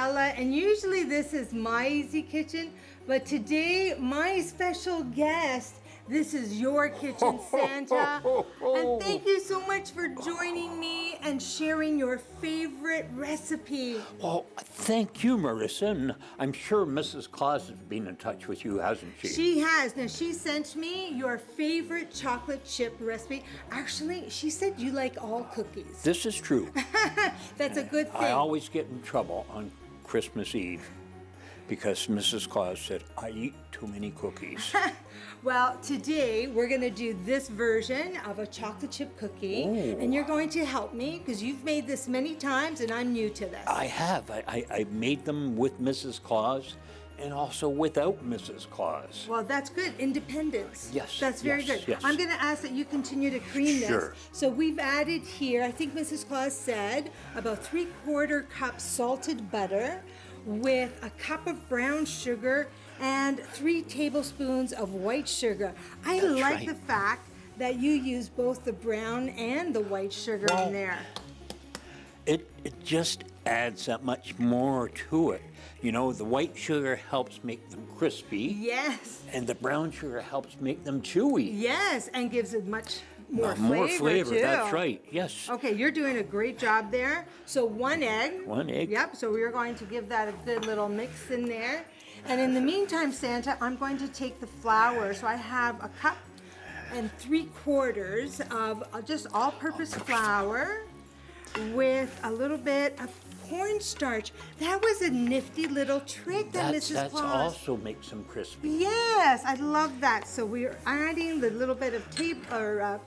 Mariella, and usually this is my easy kitchen, but today my special guest, this is your kitchen, Santa. And thank you so much for joining me and sharing your favorite recipe. Well, thank you, Marissa, and I'm sure Mrs. Claus has been in touch with you, hasn't she? She has. Now, she sent me your favorite chocolate chip recipe. Actually, she said you like all cookies. This is true. That's a good thing. I always get in trouble on Christmas Eve because Mrs. Claus said, I eat too many cookies. Well, today we're going to do this version of a chocolate chip cookie. Ooh. And you're going to help me because you've made this many times and I'm new to this. I have. I made them with Mrs. Claus and also without Mrs. Claus. Well, that's good. Independence. Yes. That's very yes, good. Yes. I'm going to ask that you continue to cream Sure. this. So we've added here, I think Mrs. Claus said, about 3/4 cup salted butter with a cup of brown sugar and 3 tablespoons of white sugar. I That's like right. the fact that you use both the brown and the white sugar in there. It just adds that much more to it. You know, the white sugar helps make them crispy. Yes. And the brown sugar helps make them chewy. Yes, and gives it much more More flavor, too. that's right, yes. Okay, you're doing a great job there. So 1 egg. 1 egg. Yep, so we're going to give that a good little mix in there. And in the meantime, Santa, I'm going to take the flour. So I have a cup and 3/4 of just all-purpose flour with a little bit of cornstarch. That was a nifty little trick that Mrs. That's Claus. also makes them crispy. Yes, I love that. So we're adding the little bit of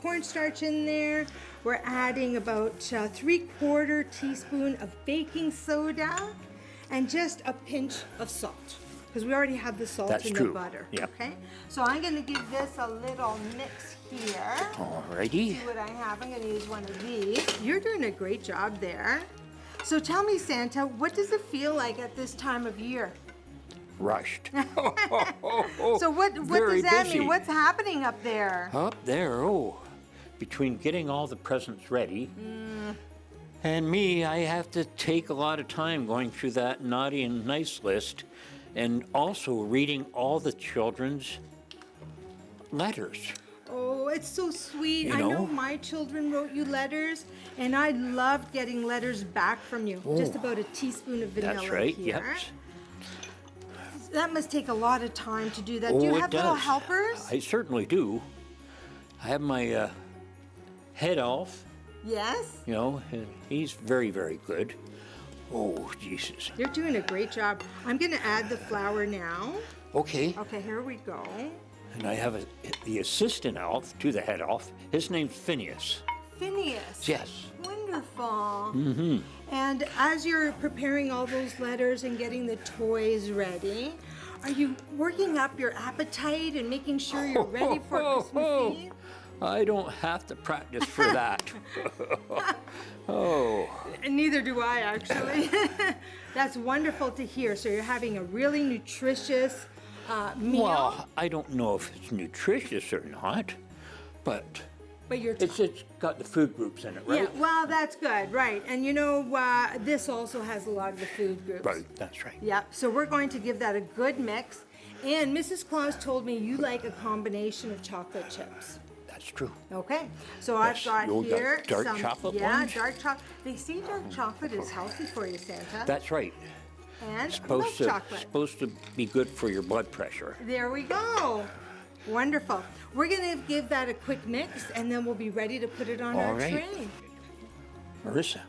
cornstarch in there. We're adding about 3/4 teaspoon of baking soda and just a pinch of salt because we already have the salt That's in true. the butter. Yeah. Okay. So I'm going to give this a little mix here. Alrighty. See what I have. I'm going to use one of these. You're doing a great job there. So tell me, Santa, what does it feel like at this time of year? Rushed. So what Very does that busy. mean? What's happening up there? Up there, between getting all the presents ready and me, I have to take a lot of time going through that naughty and nice list and also reading all the children's letters. Oh, it's so sweet. You I know know? my children wrote you letters, and I loved getting letters back from you. Just about a teaspoon of vanilla That's right, here. yep. That must take a lot of time to do that. Do you it have little does. helpers? I certainly do. I have my head elf, Yes. you know, and he's very, very good. Oh, Jesus. You're doing a great job. I'm going to add the flour now. Okay. Okay, here we go. And I have the assistant elf to the head elf. His name's Phineas. Phineas. Yes. Wonderful. Mm-hmm. And as you're preparing all those letters and getting the toys ready, are you working up your appetite and making sure you're ready for Christmas Eve? I don't have to practice for that. Oh. And neither do I, actually. That's wonderful to hear. So you're having a really nutritious meal. Well, I don't know if it's nutritious or not, but But it's got the food groups in it, right? Yeah, well, that's good, right. And you know, this also has a lot of the food groups. Right, that's right. Yeah, so we're going to give that a good mix. And Mrs. Claus told me you like a combination of chocolate chips. That's true. Okay, so Yes, I've got the here dark some, chocolate yeah, ones? dark chocolate. They say dark chocolate is healthy for you, Santa. That's right. and Supposed milk chocolate. supposed to be good for your blood pressure. There we go. Wonderful. We're going to give that a quick mix, and then we'll be ready to put it on All our right. tray. Marissa,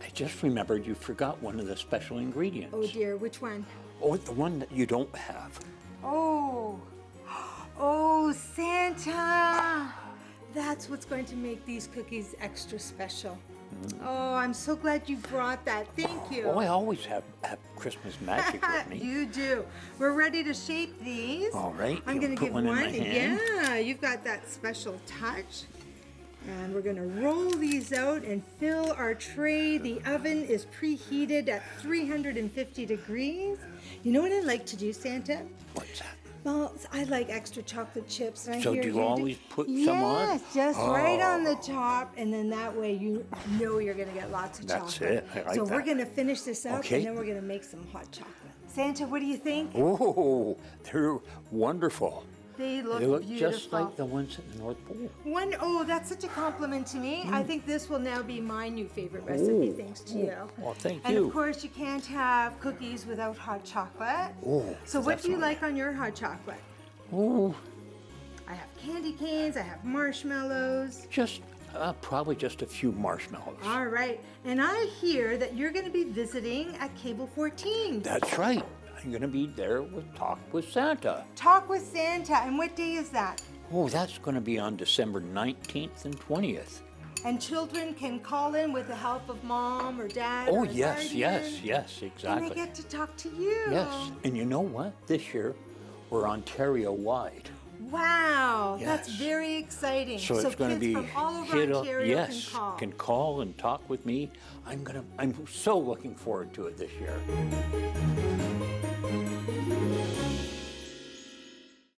I just remembered you forgot one of the special ingredients. Oh dear, which one? Oh, the one that you don't have. Oh, oh, Santa. That's what's going to make these cookies extra special. Oh, I'm so glad you brought that. Thank you. Oh, I always have Christmas magic with me. You do. We're ready to shape these. All right, I'm you'll going to put give one in my hand. Yeah, you've got that special touch. And we're going to roll these out and fill our tray. The oven is preheated at 350 degrees. You know what I like to do, Santa? What's that? Well, I like extra chocolate chips. And I So hear do you do- always put some on? Yes, just right on the Oh. top, and then that way you know you're going to get lots of That's chocolate. it. I like so we're that. going to finish this up, Okay. and then we're going to make some hot chocolate. Santa, what do you think? Oh, they're wonderful. They look They look beautiful. just like the ones at the North Pole. Oh, that's such a compliment to me. I think this will now be my new favorite recipe, Oh, thanks to you. well, thank and you. of course, you can't have cookies without hot chocolate. Oh, so what do you definitely. like on your hot chocolate? Oh, I have candy canes, I have marshmallows. just probably just a few marshmallows. All right, and I hear that you're going to be visiting at Cable 14. That's right. I'm going to be there with Talk with Santa. Talk with Santa, and what day is that? Oh, that's going to be on December 19th and 20th. And children can call in with the help of mom or dad. Oh, or a yes, yes, guardian, yes, And exactly. they get to talk to you. Yes, and you know what? This year, we're Ontario-wide. Wow, that's Yes. very exciting. So it's going to kids be from all over hit up. Ontario Yes, can call. and talk with me. I'm so looking forward to it this year.